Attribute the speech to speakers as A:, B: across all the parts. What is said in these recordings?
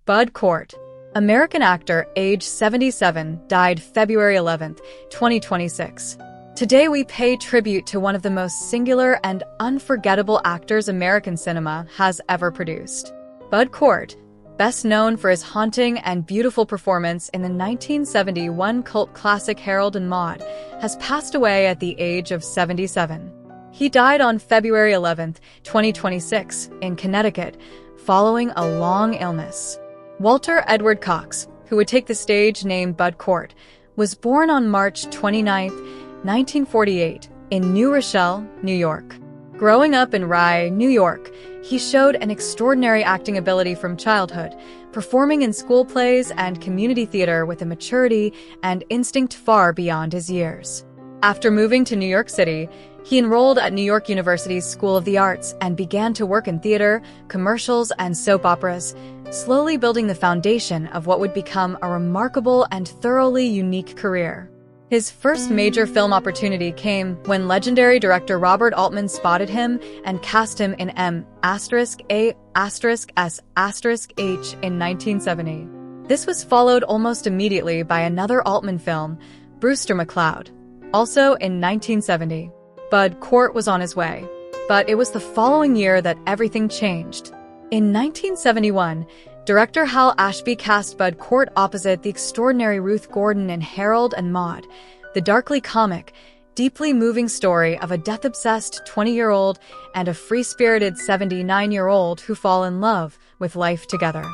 A: Bud Cort, American actor, age 77, died February 11, 2026. Today we pay tribute to one of the most singular and unforgettable actors American cinema has ever produced. Bud Cort, best known for his haunting and beautiful performance in the 1971 cult classic Harold and Maude, has passed away at the age of 77. He died on February 11, 2026, in Connecticut, following a long illness. Walter Edward Cox, who would take the stage name Bud Cort, was born on March 29, 1948, in New Rochelle, New York. Growing up in Rye, New York, he showed an extraordinary acting ability from childhood, performing in school plays and community theater with a maturity and instinct far beyond his years. After moving to New York City, he enrolled at New York University's School of the Arts and began to work in theater, commercials, and soap operas, slowly building the foundation of what would become a remarkable and thoroughly unique career. His first major film opportunity came when legendary director Robert Altman spotted him and cast him in M*A*S*H in 1970. This was followed almost immediately by another Altman film, Brewster McCloud, also in 1970. Bud Cort was on his way, but it was the following year that everything changed. In 1971, director Hal Ashby cast Bud Cort opposite the extraordinary Ruth Gordon in Harold and Maude, the darkly comic, deeply moving story of a death-obsessed 20-year-old and a free-spirited 79-year-old who fall in love with life together.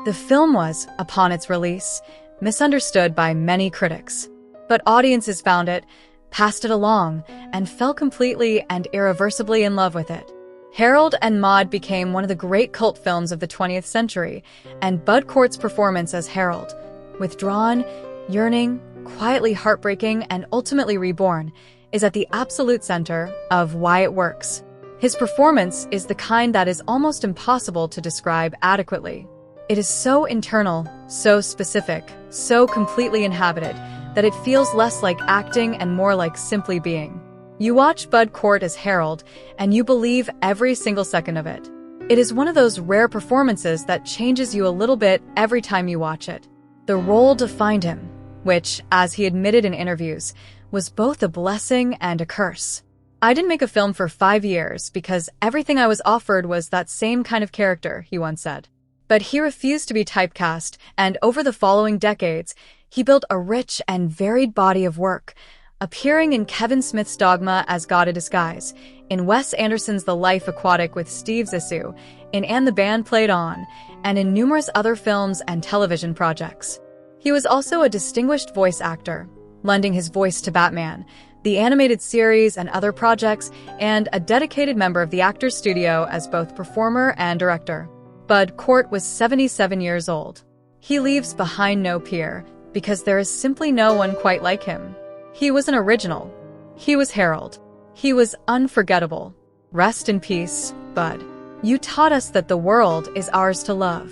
A: The film was, upon its release, misunderstood by many critics, but audiences found it, passed it along, and fell completely and irreversibly in love with it. Harold and Maude became one of the great cult films of the 20th century, and Bud Cort's performance as Harold, withdrawn, yearning, quietly heartbreaking, and ultimately reborn, is at the absolute center of why it works. His performance is the kind that is almost impossible to describe adequately. It is so internal, so specific, so completely inhabited, that it feels less like acting and more like simply being. You watch Bud Cort as Harold, and you believe every single second of it. It is one of those rare performances that changes you a little bit every time you watch it. The role defined him, which, as he admitted in interviews, was both a blessing and a curse. "I didn't make a film for 5 years because everything I was offered was that same kind of character," he once said. But he refused to be typecast, and over the following decades, he built a rich and varied body of work, appearing in Kevin Smith's Dogma as God in Disguise, in Wes Anderson's The Life Aquatic with Steve Zissou, in And the Band Played On, and in numerous other films and television projects. He was also a distinguished voice actor, lending his voice to Batman, the animated series and other projects, and a dedicated member of the Actors Studio as both performer and director. Bud Cort was 77 years old. He leaves behind no peer, because there is simply no one quite like him. He was an original. He was Harold. He was unforgettable. Rest in peace, Bud. You taught us that the world is ours to love.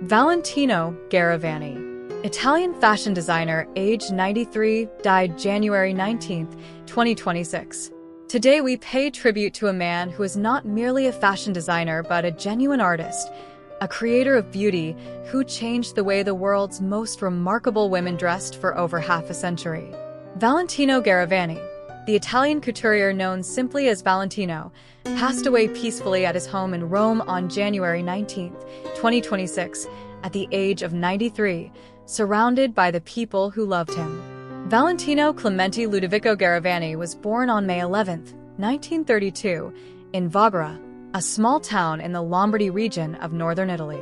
A: Valentino Garavani, Italian fashion designer, age 93, died January 19, 2026. Today we pay tribute to a man who is not merely a fashion designer but a genuine artist, a creator of beauty who changed the way the world's most remarkable women dressed for over half a century. Valentino Garavani, the Italian couturier known simply as Valentino, passed away peacefully at his home in Rome on January 19, 2026, at the age of 93, surrounded by the people who loved him. Valentino Clemente Ludovico Garavani was born on May 11, 1932, in Voghera, a small town in the Lombardy region of northern Italy.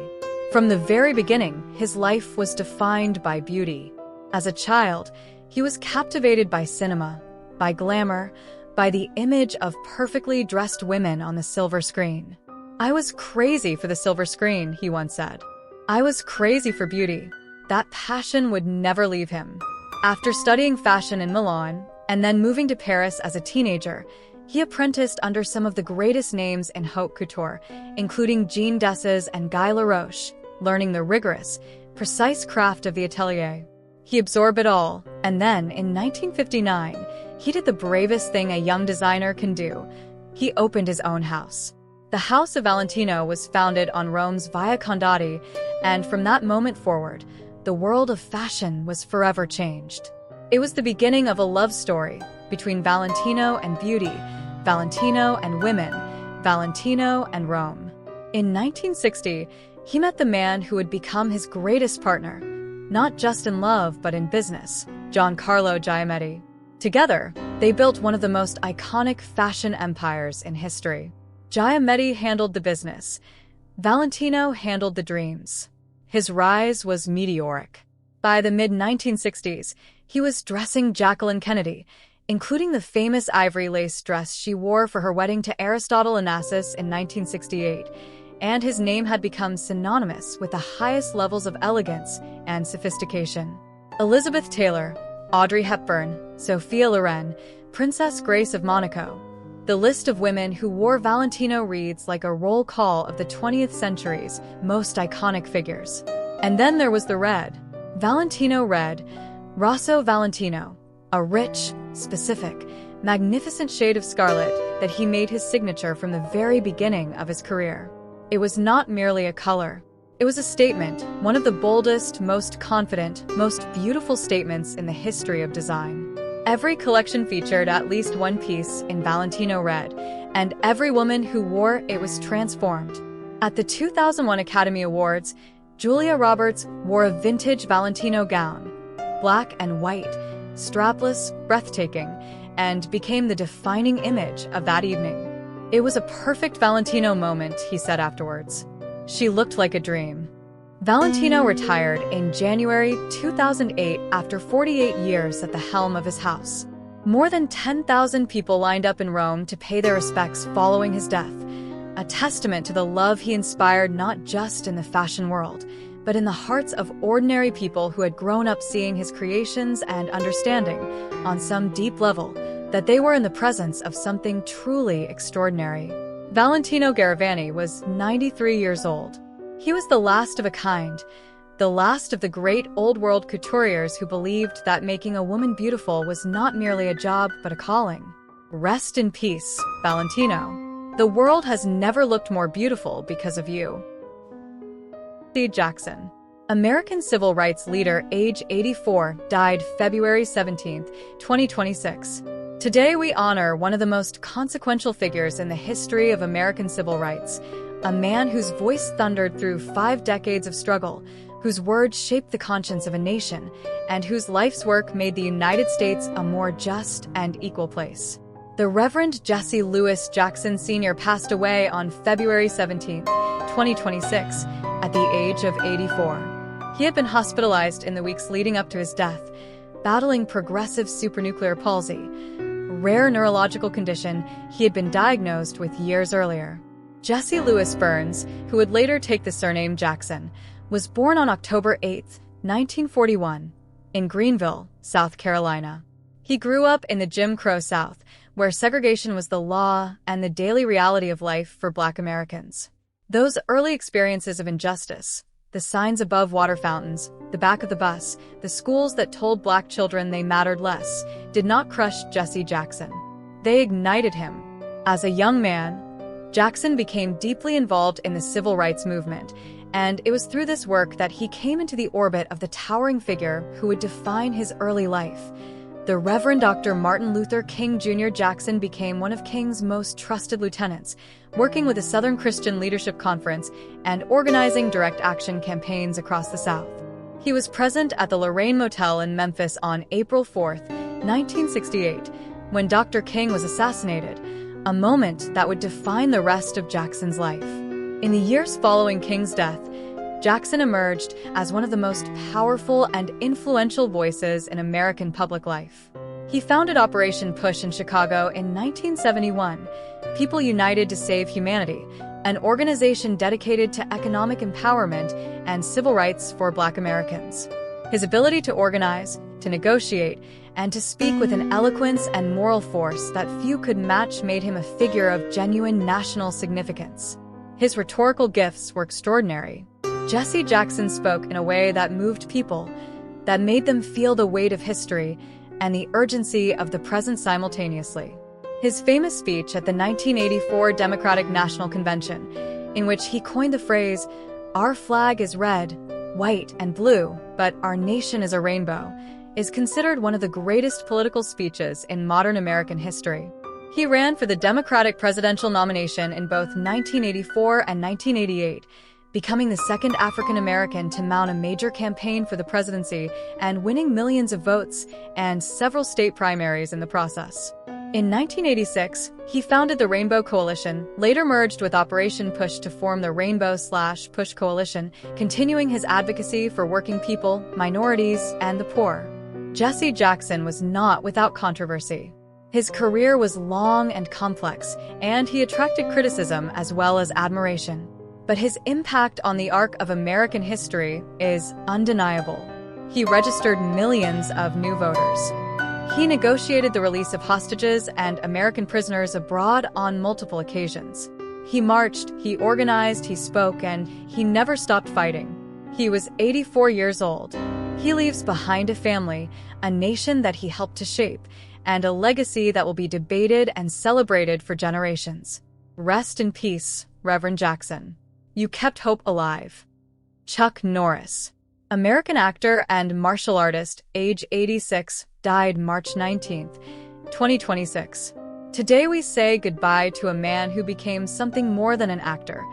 A: From the very beginning, his life was defined by beauty. As a child, he was captivated by cinema, by glamour, by the image of perfectly dressed women on the silver screen. "I was crazy for the silver screen," he once said. "I was crazy for beauty." That passion would never leave him. After studying fashion in Milan, and then moving to Paris as a teenager, he apprenticed under some of the greatest names in haute couture, including Jean Desses and Guy Laroche, learning the rigorous, precise craft of the atelier. He absorbed it all, and then, in 1959, he did the bravest thing a young designer can do. He opened his own house. The House of Valentino was founded on Rome's Via Condotti And from that moment forward, the world of fashion was forever changed. It was the beginning of a love story between Valentino and beauty, Valentino and women, Valentino and Rome. In 1960, he met the man who would become his greatest partner, not just in love but in business, Giancarlo Giametti. Together, they built one of the most iconic fashion empires in history. Giametti handled the business. Valentino handled the dreams. His rise was meteoric. By the mid-1960s, he was dressing Jacqueline Kennedy, including the famous ivory lace dress she wore for her wedding to Aristotle Onassis in 1968, and his name had become synonymous with the highest levels of elegance and sophistication. Elizabeth Taylor, Audrey Hepburn, Sophia Loren, Princess Grace of Monaco. The list of women who wore Valentino reads like a roll call of the 20th century's most iconic figures. And then there was the red. Valentino red, Rosso Valentino, a rich, specific, magnificent shade of scarlet that he made his signature from the very beginning of his career. It was not merely a color. It was a statement, one of the boldest, most confident, most beautiful statements in the history of design. Every collection featured at least one piece in Valentino red, and every woman who wore it was transformed. At the 2001 Academy Awards, Julia Roberts wore a vintage Valentino gown, black and white, strapless, breathtaking, and became the defining image of that evening. It was a perfect Valentino moment, he said afterwards. She looked like a dream. Valentino retired in January 2008 after 48 years at the helm of his house. More than 10,000 people lined up in Rome to pay their respects following his death, a testament to the love he inspired not just in the fashion world, but in the hearts of ordinary people who had grown up seeing his creations and understanding, on some deep level, that they were in the presence of something truly extraordinary. Valentino Garavani was 93 years old. He was the last of a kind, the last of the great old-world couturiers who believed that making a woman beautiful was not merely a job but a calling. Rest in peace, Valentino. The world has never looked more beautiful because of you. Jackson, American civil rights leader, age 84, died February 17, 2026. Today we honor one of the most consequential figures in the history of American civil rights, a man whose voice thundered through 5 decades of struggle, whose words shaped the conscience of a nation, and whose life's work made the United States a more just and equal place. The Reverend Jesse Louis Jackson Sr. passed away on February 17, 2026, at the age of 84. He had been hospitalized in the weeks leading up to his death, battling progressive supranuclear palsy, a rare neurological condition he had been diagnosed with years earlier. Jesse Louis Burns, who would later take the surname Jackson, was born on October 8, 1941, in Greenville, South Carolina. He grew up in the Jim Crow South, where segregation was the law and the daily reality of life for Black Americans. Those early experiences of injustice, the signs above water fountains, the back of the bus, the schools that told Black children they mattered less, did not crush Jesse Jackson. They ignited him. As a young man, Jackson became deeply involved in the civil rights movement, and it was through this work that he came into the orbit of the towering figure who would define his early life. The Reverend Dr. Martin Luther King Jr. Jackson became one of King's most trusted lieutenants, working with the Southern Christian Leadership Conference and organizing direct action campaigns across the South. He was present at the Lorraine Motel in Memphis on April 4, 1968, when Dr. King was assassinated, a moment that would define the rest of Jackson's life. In the years following King's death, Jackson emerged as one of the most powerful and influential voices in American public life. He founded Operation Push in Chicago in 1971, People United to Save Humanity, an organization dedicated to economic empowerment and civil rights for Black Americans. His ability to organize, to negotiate, and to speak with an eloquence and moral force that few could match made him a figure of genuine national significance. His rhetorical gifts were extraordinary. Jesse Jackson spoke in a way that moved people, that made them feel the weight of history and the urgency of the present simultaneously. His famous speech at the 1984 Democratic National Convention, in which he coined the phrase, "Our flag is red, white, and blue, but our nation is a rainbow," is considered one of the greatest political speeches in modern American history. He ran for the Democratic presidential nomination in both 1984 and 1988, becoming the second African American to mount a major campaign for the presidency and winning millions of votes and several state primaries in the process. In 1986, he founded the Rainbow Coalition, later merged with Operation Push to form the Rainbow/Push Coalition, continuing his advocacy for working people, minorities, and the poor. Jesse Jackson was not without controversy. His career was long and complex, and he attracted criticism as well as admiration. But his impact on the arc of American history is undeniable. He registered millions of new voters. He negotiated the release of hostages and American prisoners abroad on multiple occasions. He marched, he organized, he spoke, and he never stopped fighting. He was 84 years old. He leaves behind a family, a nation that he helped to shape, and a legacy that will be debated and celebrated for generations. Rest in peace, Reverend Jackson. You kept hope alive. Chuck Norris. American actor and martial artist, age 86, died March 19, 2026. Today we say goodbye to a man who became something more than an actor.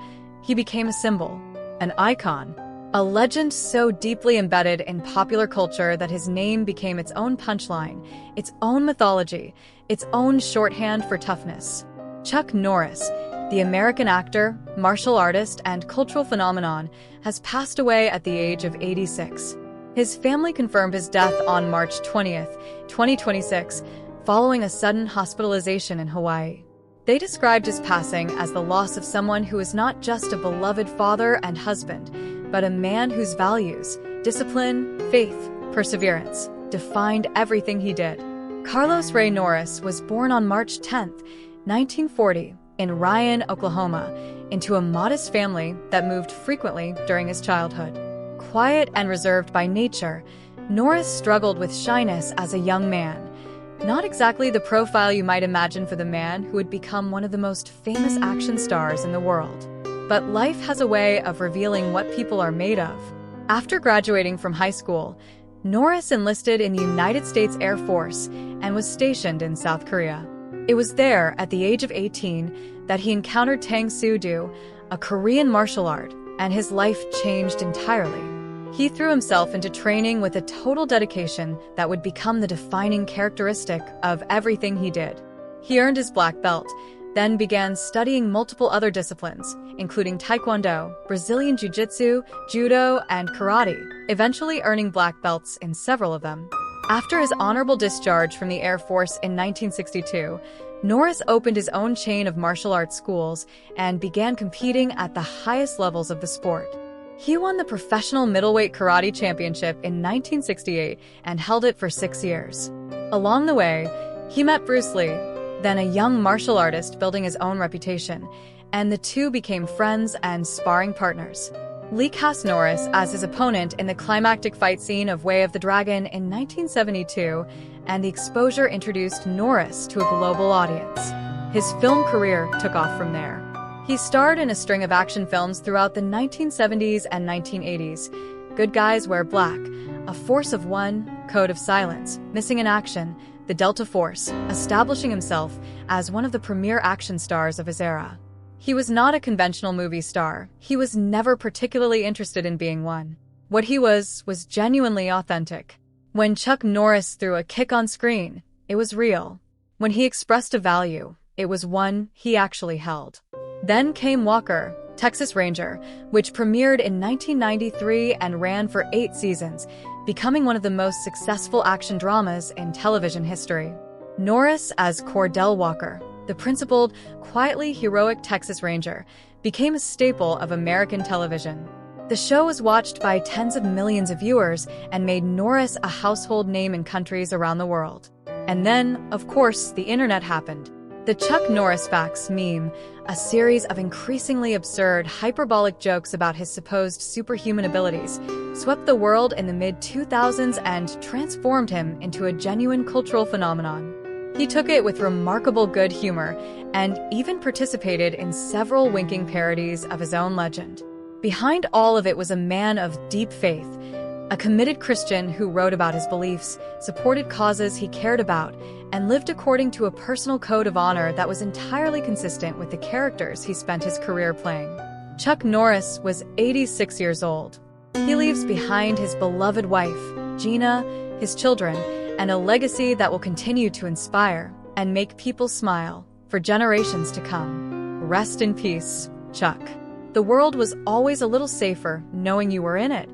A: He became a symbol, an icon, a legend so deeply embedded in popular culture that his name became its own punchline, its own mythology, its own shorthand for toughness. Chuck Norris, the American actor, martial artist, and cultural phenomenon, has passed away at the age of 86. His family confirmed his death on March 20, 2026, following a sudden hospitalization in Hawaii. They described his passing as the loss of someone who is not just a beloved father and husband, but a man whose values, discipline, faith, perseverance, defined everything he did. Carlos Ray Norris was born on March 10, 1940, in Ryan, Oklahoma, into a modest family that moved frequently during his childhood. Quiet and reserved by nature, Norris struggled with shyness as a young man. Not exactly the profile you might imagine for the man who would become one of the most famous action stars in the world. But life has a way of revealing what people are made of. After graduating from high school, Norris enlisted in the United States Air Force and was stationed in South Korea. It was there, at the age of 18, that he encountered Tang Soo Do, a Korean martial art, and his life changed entirely. He threw himself into training with a total dedication that would become the defining characteristic of everything he did. He earned his black belt, then began studying multiple other disciplines, including Taekwondo, Brazilian Jiu-Jitsu, Judo, and Karate, eventually earning black belts in several of them. After his honorable discharge from the Air Force in 1962, Norris opened his own chain of martial arts schools and began competing at the highest levels of the sport. He won the Professional Middleweight Karate Championship in 1968 and held it for 6 years. Along the way, he met Bruce Lee, then a young martial artist building his own reputation, and the two became friends and sparring partners. Lee cast Norris as his opponent in the climactic fight scene of Way of the Dragon in 1972, and the exposure introduced Norris to a global audience. His film career took off from there. He starred in a string of action films throughout the 1970s and 1980s. Good Guys Wear Black, A Force of One, Code of Silence, Missing in Action, The Delta Force, establishing himself as one of the premier action stars of his era. He was not a conventional movie star. He was never particularly interested in being one. What he was genuinely authentic. When Chuck Norris threw a kick on screen, it was real. When he expressed a value, it was one he actually held. Then came Walker, Texas Ranger, which premiered in 1993 and ran for 8 seasons, becoming one of the most successful action dramas in television history. Norris as Cordell Walker, the principled, quietly heroic Texas Ranger, became a staple of American television. The show was watched by tens of millions of viewers and made Norris a household name in countries around the world. And then, of course, the internet happened. The Chuck Norris Facts meme, a series of increasingly absurd, hyperbolic jokes about his supposed superhuman abilities, swept the world in the mid-2000s and transformed him into a genuine cultural phenomenon. He took it with remarkable good humor and even participated in several winking parodies of his own legend. Behind all of it was a man of deep faith, a committed Christian who wrote about his beliefs, supported causes he cared about, and lived according to a personal code of honor that was entirely consistent with the characters he spent his career playing. Chuck Norris was 86 years old. He leaves behind his beloved wife, Gina, his children, and a legacy that will continue to inspire and make people smile for generations to come. Rest in peace, Chuck. The world was always a little safer knowing you were in it.